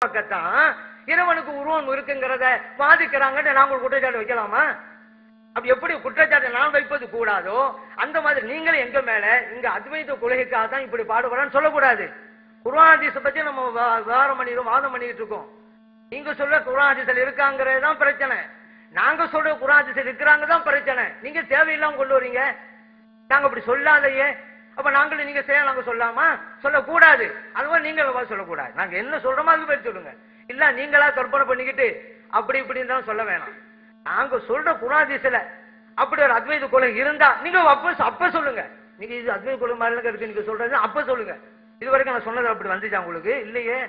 உருவாக்கத்தான் இறைவனுக்கு உருவம் இருக்குங்கிறத வாதிக்கிறாங்கன்னு நாங்க ஒரு குற்றச்சாட்டு வைக்கலாமா? அப்ப எப்படி குற்றச்சாட்டு நான் வைப்பது கூடாதோ அந்த மாதிரி நீங்களும் எங்க மேல இங்க அத்வைத கொள்கைக்காக தான் இப்படி பாடுபடான்னு சொல்லக்கூடாது. குர்ஆன் ஹதீஸை பத்தி நம்ம விவாதம் பண்ணிட்டு இருக்கோம். நீங்க சொல்ற குர்ஆன் ஹதீஸ்ல இருக்காங்கிறது தான் பிரச்சனை, நாங்க சொல்ற குர்ஆன் ஹதீஸ்ல இருக்கிறாங்க தான் பிரச்சனை. நீங்க தேவையில்லாம கொண்டு வரீங்க. நாங்க அப்படி சொல்லாதையே, அப்ப நாங்களும் நீங்க செய்ய நாங்க சொல்லாமா? சொல்லக்கூடாது. அதுவும் நீங்க சொல்லக்கூடாது. நாங்க என்ன சொல்றோமோ அதுக்கு பேர் சொல்லுங்க. இல்ல நீங்களா கற்பனை பண்ணிக்கிட்டு அப்படி இப்படின்னு தான் சொல்ல வேணாம். நாங்க சொல்ற குர்ஆன் ஹதீஸ்ல அப்படி ஒரு அத்வைத கொள்கை இருந்தா நீங்க அப்ப சொல்லுங்க. நீங்க இது அத்வைத கொள்கை மாதிரி இருக்கு நீங்க சொல்றது அப்ப சொல்லுங்க. இது வரைக்கும் நான் சொன்னது அப்படி வந்துச்சா உங்களுக்கு? இல்லையே.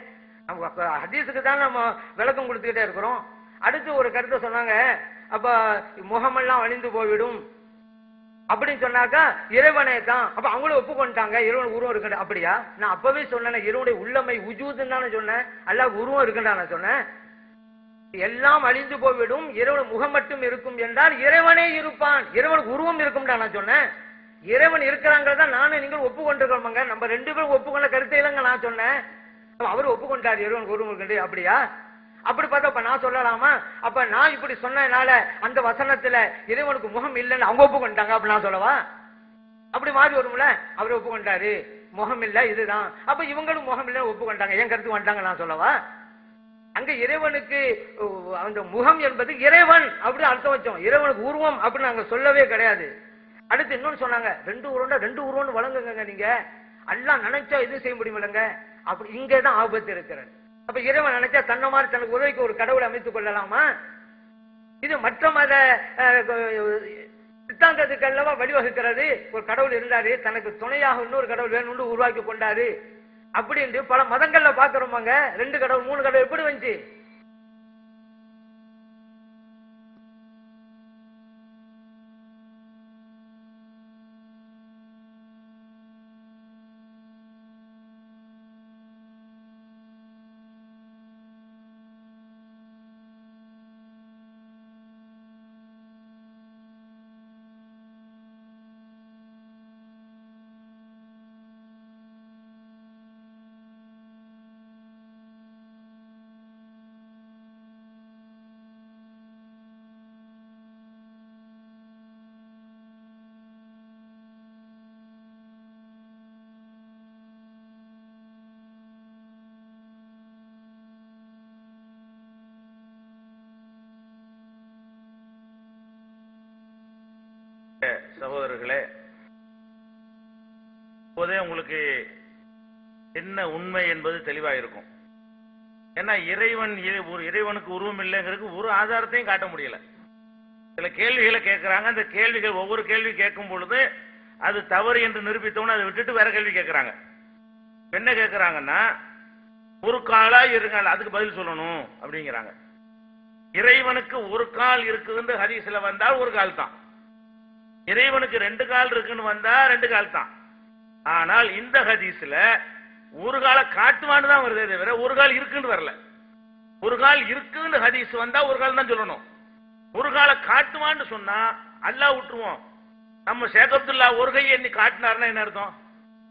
நம்ம ஹதீஸுக்கு தான் நம்ம விளக்கம் கொடுத்துக்கிட்டே இருக்கிறோம். அடுத்து ஒரு கருத்தை சொன்னாங்க, அப்ப முகமெல்லாம் அழிந்து போய்விடும் அப்படின்னு சொன்னாக்கா இறைவனே தான். அப்ப அவங்களும் ஒப்புக்கொண்டாங்க இறைவன் உருவம் இருக்கு. அப்படியா? நான் அப்பவே சொன்னேன் இறைவனுடைய உள்ளமை உஜூதுன்னு தானே சொன்னேன், அல்லாஹ் உருவம் இருக்குன்னு நான் சொன்னேன். எல்லாம் அழிந்து போய்விடும், இறைவன் முகம் மட்டும் இருக்கும் என்றால் இறைவனே இருப்பான், இறைவனுக்கு உருவம் இருக்கும் நான் சொன்னேன். இறைவன் இருக்கிறாங்கிறத நானும் நீங்கள் ஒப்புக்கொண்டிருக்கோமாங்க. நம்ம ரெண்டு பேரும் ஒப்புக்கொண்ட கருத்தை இல்லைங்க நான் சொன்னேன். அவரு ஒப்புக்கொண்டார் இறைவனுக்கு உருவம் இருக்கு. அப்படியா? அப்படி பார்த்தா அப்ப நான் சொல்லலாமா? அப்ப நான் இப்படி சொன்னதுனால அந்த வசனத்துல இறைவனுக்கு முகம் இல்லைன்னு அவங்க ஒப்புக்கொண்டாங்க, அப்ப நான் சொல்லவா? அப்படி மாறி வரும்ல. அவர் ஒப்புக்கொண்டாரு முகம் இல்ல இதுதான், அப்ப இவங்களும் முகம் இல்லைன்னு ஒப்புக்கொண்டாங்க, என் கருத்து வந்துட்டாங்க நான் சொல்லவா? அங்க இறைவனுக்கு அந்த முகம் என்பது இறைவன் அப்படி அர்த்தம் வச்சோம், இறைவனுக்கு உருவம் அப்படின்னு நாங்க சொல்லவே கிடையாது. அடுத்து இன்னொன்னு சொன்னாங்க, ரெண்டு உருவம் வழங்குங்க. நீங்க எல்லாம் நினைச்சா எதுவும் செய்ய முடியுமில்லைங்க. அப்படி இங்கதான் ஆபத்து இருக்கிறது. அப்ப இறைவன் நினைச்சா தன்னை மாதிரி தனக்கு உதவிக்கு ஒரு கடவுளை அமைத்துக் கொள்ளலாமா? இது மற்ற மத சித்தாந்தத்துக்கு அல்லவா வழிவகுக்கிறது. ஒரு கடவுள் இருந்தாரு, தனக்கு துணையாக இன்னொரு கடவுள் வேணும்னு உருவாக்கி கொண்டாரு அப்படின்னு பல மதங்கள்ல பாக்குறோமாங்க. 2 கடவுள் 3 கடவுள் எப்படி வந்துச்சு? சகோதரர்களே, இப்போதே உங்களுக்கு என்ன உண்மை என்பது தெளிவாக இருக்கும். ஏன்னா இறைவனுக்கு உருவம் இல்லைங்கிறதுக்கு ஒரு ஆதாரத்தையும் காட்ட முடியல. சில கேள்விகளை கேட்கிறாங்க. அந்த கேள்விகள் ஒவ்வொரு கேள்வி கேட்கும் பொழுது அது தவறு என்று நிரூபித்தவன அதை விட்டுட்டு வேற கேள்வி கேட்கிறாங்க. என்ன கேட்கிறாங்கன்னா, ஒரு காலா இருக்கால் அதுக்கு பதில் சொல்லணும் அப்படிங்கிறாங்க. இறைவனுக்கு ஒரு கால் இருக்குதுன்னு ஹதீஸ்ல வந்தால் ஒரு கால் தான், இறைவனுக்கு 2 கால் இருக்குன்னு வந்தா 2 கால் தான். ஆனால் இந்த ஹதீஸ்ல ஒரு கால காட்டுவான்னு தான் வருதே தவிர ஒரு கால் இருக்குன்னு வரல. ஒரு கால் இருக்குன்னு ஹதீஸ் வந்தா ஒரு கால் தான் சொல்லணும். ஒரு கால காட்டுவான்னு சொன்னா அல்லாஹ் விட்டுருவோம். நம்ம ஷேக் அப்துல்லா ஒரு கையை எண்ணி காட்டினார்னா என்ன அர்த்தம்?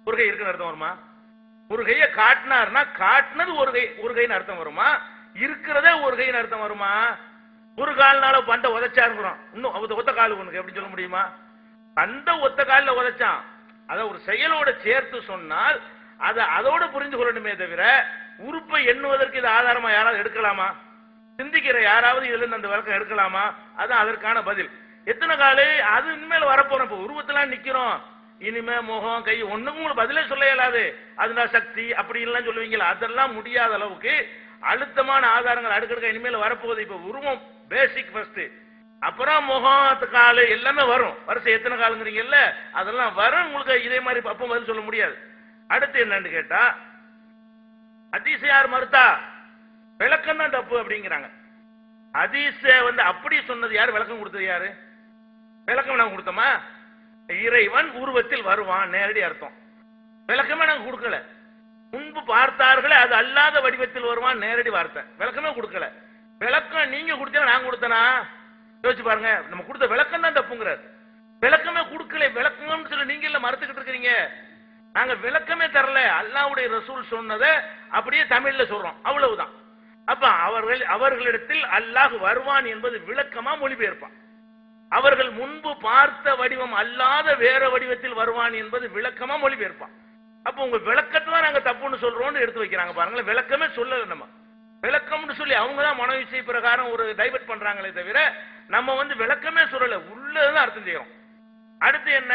ஒரு கை இருக்குன்னு அர்த்தம் வருமா? ஒரு கையை காட்டினார்னா காட்டினது ஒரு கைன்னு அர்த்தம் வருமா? இருக்கிறதே ஒரு கைன்னு அர்த்தம் வருமா? ஒரு கால்னால பண்ட உதைச்சாருங்கிறோம், இன்னும் ஒத்த கால் உனக்கு எப்படி சொல்ல முடியுமா? அந்த ஒத்த காலில் உதைச்சான். அதை ஒரு செயலோட சேர்த்து சொன்னால் அதை அதோட புரிந்து கொள்ளணுமே தவிர உறுப்பை எண்ணுவதற்கு இது ஆதாரமா யாராவது எடுக்கலாமா? சிந்திக்கிற யாராவது இதுல இருந்து அந்த விளக்கம் எடுக்கலாமா? அதான் அதற்கான பதில். எத்தனை காலு அது இனிமேல் வரப்போறோம். இப்ப உருவத்தெல்லாம் நிக்கிறோம், இனிமே முகம் கை ஒண்ணுக்கும் உங்களுக்கு பதிலே சொல்ல இயலாது. அதுதான் சக்தி அப்படி எல்லாம் சொல்லுவீங்களா? அதெல்லாம் முடியாத அளவுக்கு அழுத்தமான ஆதாரங்கள் அடுக்கடுக்க இனிமேல் வரப்போகுது. இப்ப உருவம் பேசிக் ஃபர்ஸ்ட், அப்புறம் முகம் காலு எல்லாமே வரும். வருஷம் எத்தனை காலுங்கிறீங்கல்ல அதெல்லாம் வரும். உங்களுக்கு இதே மாதிரி அப்ப பதில் சொல்ல முடியாது. அடுத்து என்னன்னு கேட்டா, ஹதீஸ் யார் மறுத்தா விளக்கம் தான் தப்பு அப்படிங்கிறாங்க. ஹதீஸ அப்படி சொன்னது யாரு? விளக்கம் கொடுத்தது யாரு? விளக்கம் நாங்க கொடுத்தோமா? இறைவன் உருவத்தில் வருவான் நேரடி அர்த்தம். விளக்கமே நாங்க கொடுக்கல. முன்பு பார்த்தார்களே அது அல்லாத வடிவத்தில் வருவான் நேரடி வார்த்தை, விளக்கமே கொடுக்கல. விளக்கம் நீங்க கொடுத்தா நான் கொடுத்தனா? யோசிச்சு பாருங்க. நம்ம கொடுத்த விளக்கம் தான் தப்புங்கிறார். விளக்கமே கொடுக்கல. விளக்கம்னு சொல்லி நீங்க இல்ல மறுத்துக்கிட்டு இருக்கிறீங்க. நாங்க விளக்கமே தரல. அல்லாஹ்வுடைய ரசூல் சொன்னதை அப்படியே தமிழ்ல சொல்றோம், அவ்வளவுதான். அப்ப அவர்களிடத்தில் அல்லாஹ் வருவான் என்பது விளக்கமா மொழிபெயர்ப்பான். அவர்கள் முன்பு பார்த்த வடிவம் அல்லாத வேற வடிவத்தில் வருவான் என்பது விளக்கமா மொழிபெயர்ப்பான். அப்ப உங்க விளக்கத்தை தான் நாங்க தப்புன்னு சொல்றோம்னு எடுத்து வைக்கிறாங்க பாருங்களேன். விளக்கமே சொல்லல. நம்ம விளக்கம்னு சொல்லி அவங்க தான் மனோவிசை பிரகாரம் ஒரு டைவர்ட் பண்றாங்களே தவிர நம்ம விளக்கமே சொல்லல, உள்ளதான் அர்த்தம் செய்யறோம். அடுத்து என்ன,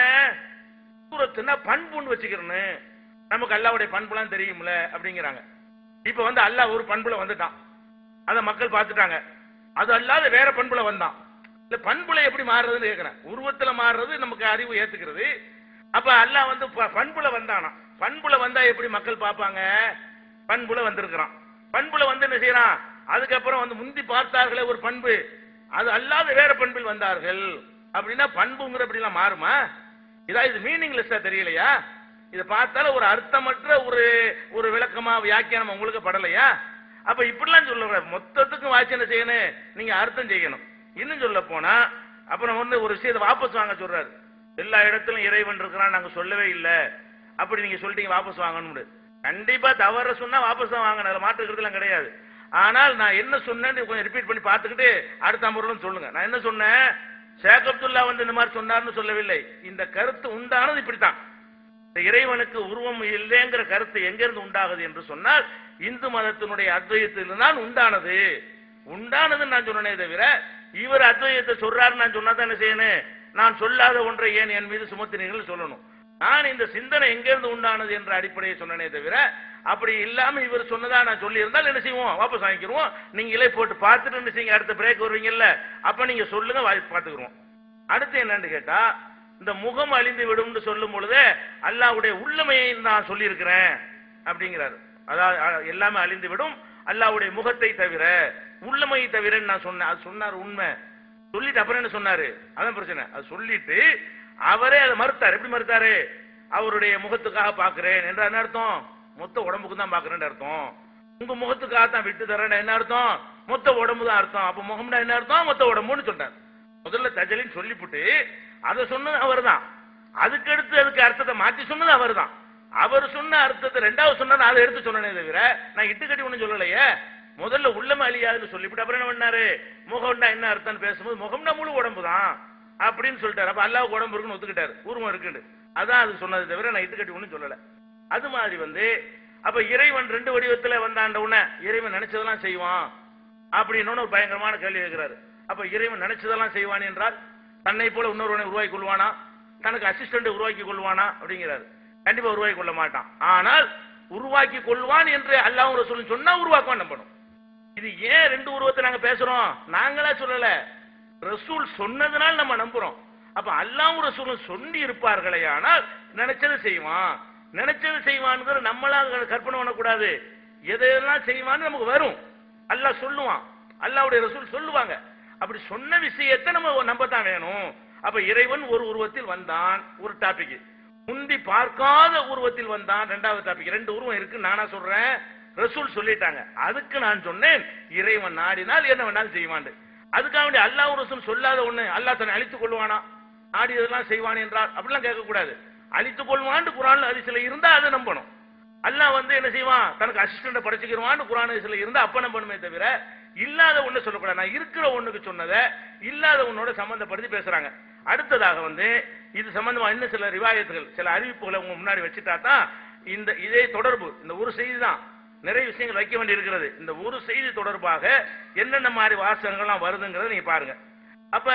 சூரத்துன்னா பண்புன்னு வச்சுக்கிறோன்னு, நமக்கு அல்லாஹ்வுடைய பண்புலாம் தெரியும்ல அப்படிங்கிறாங்க. இப்ப அல்லாஹ் ஒரு பண்புல வந்துட்டான், அத மக்கள் பார்த்துட்டாங்க. அது அல்லாத வேற பண்புல வந்தான். இல்ல பண்புல எப்படி மாறுறதுன்னு கேட்கிறேன். உருவத்துல மாறுறது நமக்கு அறிவு ஏத்துக்கிறது. அப்ப அல்லாஹ் பண்புல வந்தானா, பண்புல வந்தா எப்படி மக்கள் பார்ப்பாங்க? பண்புல வந்திருக்கிறான். பண்புல என்ன செய்யறான், அதுக்கப்புறம் முந்தி பார்த்தார்களே ஒரு பண்பு, அது அல்லாத வேற பண்பில் வந்தார்கள் அப்படின்னா பண்புங்கிற அப்படிலாம் மாறுமா? இது மீனிங்லெஸ்ஸா தெரியலையா? இதை பார்த்தால ஒரு அர்த்தமற்ற ஒரு விளக்கமா வியாக்கியானம் உங்களுக்கு படலையா? அப்ப இப்படிலாம் சொல்லுற மொத்தத்துக்கும் வாட்சி என்ன செய்யணும், நீங்க அர்த்தம் செய்யணும். இன்னும் சொல்ல போனா அப்புறம் ஒரு விஷயத்தை வாபஸ் வாங்க சொல்றாரு. எல்லா இடத்திலும் இறைவன் இருக்கிறான் நாங்க சொல்லவே இல்லை, அப்படி நீங்க சொல்லிட்டீங்க வாபஸ் வாங்கணும். கண்டிப்பா தவற சொன்னா வாபஸ் தான் வாங்கணும், அதில் மாற்றுக்கிறதுலாம் கிடையாது. ஆனால் நான் என்ன சொன்னேன்னு கொஞ்சம் ரிப்பீட் பண்ணி பார்த்துக்கிட்டு அடுத்த அமர்வுன்னு சொல்லுங்க. நான் என்ன சொன்னேன், ஷேக் அப்துல்லா இந்த மாதிரி சொன்னார்னு சொல்லவில்லை. இந்த கருத்து உண்டானது இப்படித்தான். இறைவனுக்கு உருவம் இல்லைங்கிற கருத்து எங்கிருந்து உண்டாகுது என்று சொன்னால் இந்து மதத்தினுடைய அத்வைதத்தில் தான் உண்டானது. உண்டானதுன்னு நான் சொன்னே தவிர இவர் அத்வைதத்தை சொல்றாருன்னு நான் சொன்னா தான் என்ன செய்யணும், நான் சொல்லாத ஒன்றை ஏன் என் மீது சுமத்தினீர்கள் சொல்லணும். நான் இந்த சிந்தனை எங்கிருந்து உண்டானது என்ற அடிப்படையை சொன்னனே தவிர அப்படி இல்லாம இவர் சொன்னதா நான் சொல்லி இருந்தால் என்ன செய்வோம், வாபஸ் வாங்கிக்கிறோம். நீங்க இலை போட்டு பார்த்துட்டு என்ன செய்யுங்க, அடுத்த பிரேக் வருவீங்கல்ல, அப்ப நீங்க சொல்லுங்க, பார்த்துக்கிறோம். அடுத்து என்னன்னு கேட்டா, இந்த முகம் அழிந்து விடும் சொல்லும் பொழுது அல்லாஹ்வுடைய உள்ளமையை நான் சொல்லி இருக்கிறேன் அப்படிங்கிறாரு. அதாவது எல்லாமே அழிந்து விடும் அல்லாஹ்வுடைய முகத்தை தவிர, உள்ளமையை தவிர நான் சொன்னேன். அது சொன்னார் உண்மை. சொல்லிட்டு அப்புறம் என்ன சொன்னாரு, அதான் பிரச்சனை. அது சொல்லிட்டு அவரே அதை மறுத்தார். எப்படி மறுத்தாரு, அவருடைய முகத்துக்காக பாக்குறேன் என்ற என்ன அர்த்தம், மொத்த உடம்புக்கு தான் பாக்குறேன் அர்த்தம். உங்க முகத்துக்காக தான் விட்டு தரேன் என்ன அர்த்தம், மொத்த உடம்பு தான் அர்த்தம். அப்ப முகம்னா என்ன அர்த்தம், மொத்த உடம்புன்னு சொன்னார். முதல்ல தஜலின்னு சொல்லிவிட்டு அதை சொன்னது அவர் தான். அதுக்கடுத்து அதுக்கு அர்த்தத்தை மாற்றி சொன்னது அவர் தான். அவர் சொன்ன அர்த்தத்தை ரெண்டாவது சொன்னார், அதை எடுத்து சொன்னே தவிர நான் இட்டுக்கட்டி ஒன்னும் சொல்லலையே. முதல்ல உள்ளம அழியாதுன்னு சொல்லிவிட்டு அப்புறம் என்ன பண்ணாரு, முகம்னா என்ன அர்த்தம் பேசும்போது முகம்னா முழு உடம்பு தான் அப்படின்னு சொல்லிட்டாரு. அப்ப அல்லாஹ் உடம்பு இருக்குன்னு ஒத்துக்கிட்டாரு, உருவம் இருக்குன்னு. அதான் அது சொன்னது தவிர நான் இட்டுக்கட்டி ஒன்னும் சொல்லல. அது மாதிரி அப்ப இறைவன் ரெண்டு வடிவத்துல வந்தாண்ட உடனே இறைவன் நினைச்சதெல்லாம் செய்வான் அப்படின்னு ஒரு பயங்கரமான கேள்வி கேட்கிறாரு. அப்ப இறைவன் நினைச்சதெல்லாம் செய்வான் என்றால் தன்னை போல இன்னொருவனை உருவாக்கி கொள்வானா, தனக்கு அசிஸ்டன்ட் உருவாக்கி கொள்வானா அப்படிங்கிறாரு. கண்டிப்பா உருவாக்கி கொள்ள மாட்டான். ஆனால் உருவாக்கி கொள்வான் என்று அல்லாஹ் ரசூல் சொன்னா உருவாக்குவான் நம்பணும். இது ஏன் ரெண்டு உருவத்தை நாங்க பேசுறோம், நாங்களா சொல்லல, ரசூல் சொன்னதுனால நம்ம நம்புறோம். அப்ப அல்லாஹ் ரசூலும் சொல்லி இருப்பார்களே, ஆனால் நினைச்சது செய்வான், நினைச்சது செய்வான்ங்கிற நம்மளா கற்பனை பண்ணக்கூடாது. எதையெல்லாம் செய்வான்னு நமக்கு வரும், அல்லாஹ் சொல்லுவான், அல்லாஹ்வுடைய ரசூல் சொல்லுவாங்க. அப்படி சொன்ன விஷயத்தை நம்ம நம்பத்தான் வேணும். அப்ப இறைவன் ஒரு உருவத்தில் வந்தான், ஒரு டாபிக். முந்தி பார்க்காத உருவத்தில் வந்தான், ரெண்டாவது டாபிக். ரெண்டு உருவம் இருக்கு நானா சொல்றேன், ரசூல் சொல்லிட்டாங்க. அதுக்கு நான் சொன்னேன் இறைவன் நாடினால் என்ன வேணாலும் செய்வான். அதுக்காக வேண்டிய அல்லாஹ் ரசூல் சொல்லாத ஒண்ணு அல்லாஹ் தன்னை அழித்துக் கொள்வானா, நாடியதெல்லாம் செய்வான் என்றால் அப்படிலாம் கேட்கக்கூடாது. அழித்துக் கொள்வான் குர்ஆன்ல ஹதீஸ்ல இருந்தா அதை நம்பணும். அல்லாஹ் என்ன செய்வான், தனக்கு அசிஸ்டன்ட் படைச்சுக்கிறான் குர்ஆன் ஹதீஸ்ல இருந்தா அப்ப நம்பணுமே தவிர இல்லாத ஒண்ணு சொல்லக்கூடாது. நான் இருக்கிற ஒண்ணுக்கு சொன்னதை இல்லாத ஒன்னோட சம்பந்தப்படுத்தி பேசுறாங்க. அடுத்ததாக இது சம்பந்தமா இன்னும் சில ரிவாயத்துகள், சில அறிவிப்புகளை உங்க முன்னாடி வச்சுட்டா தான் இதே தொடர்பு, இந்த ஒரு செய்தி தான் நிறைய விஷயங்கள் வைக்க வேண்டி இருக்கிறது. இந்த ஒரு செய்தி தொடர்பாக என்னென்ன மாதிரி வாசகங்கள்லாம் வருதுங்கிறத நீங்க பாருங்க. அப்ப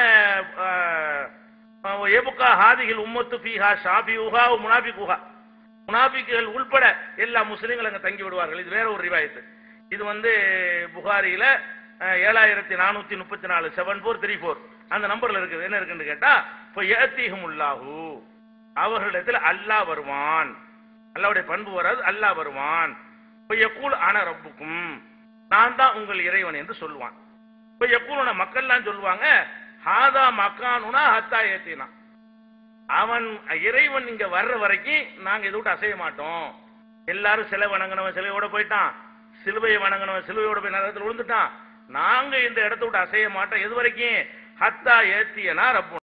எபுகா ஹாதிகள் உம்மத்து ஃபீஹா ஷாபியுஹா முனாஃபிகுஹா, முனாஃபிக்குகள் உள்பட எல்லா முஸ்லிம்கள் அங்க தங்கி விடுவார்கள். இது வேற ஒரு ரிவாயத்து. இது புகாரியில 7434 7434 அந்த நம்பர்ல இருக்குது. என்ன இருக்குன்னு கேட்டா, யஅதிஹுமுல்லாஹு, அவர்களிடத்தில் அல்லாஹ் வருவான். அல்லாஹ்வுடைய பண்பு வராது, அல்லாஹ் வருவான். யகூல் அன ரப்புக்கும், நான் தான் உங்கள் இறைவன் என்று சொல்லுவான். யகூலுன, மக்கள்லாம் சொல்லுவாங்க, ஹாதா மக்கானுனா ஹத்தா ஏத்தினா, அவன் இறைவன் இங்க வர்ற வரைக்கும் நாங்க இதை விட்டு அசைய மாட்டோம். எல்லாரும் சிலை வணங்கினவன் சிலையோட போயிட்டான், சிலுவையை வணங்கினவன் சிலுவையோட போய் நரகத்தில் விழுந்துட்டான். நாங்க இந்த இடத்த விட்டு அசைய மாட்டோம் எது வரைக்கும், ஹத்தா ஏத்தியனா ரப்பு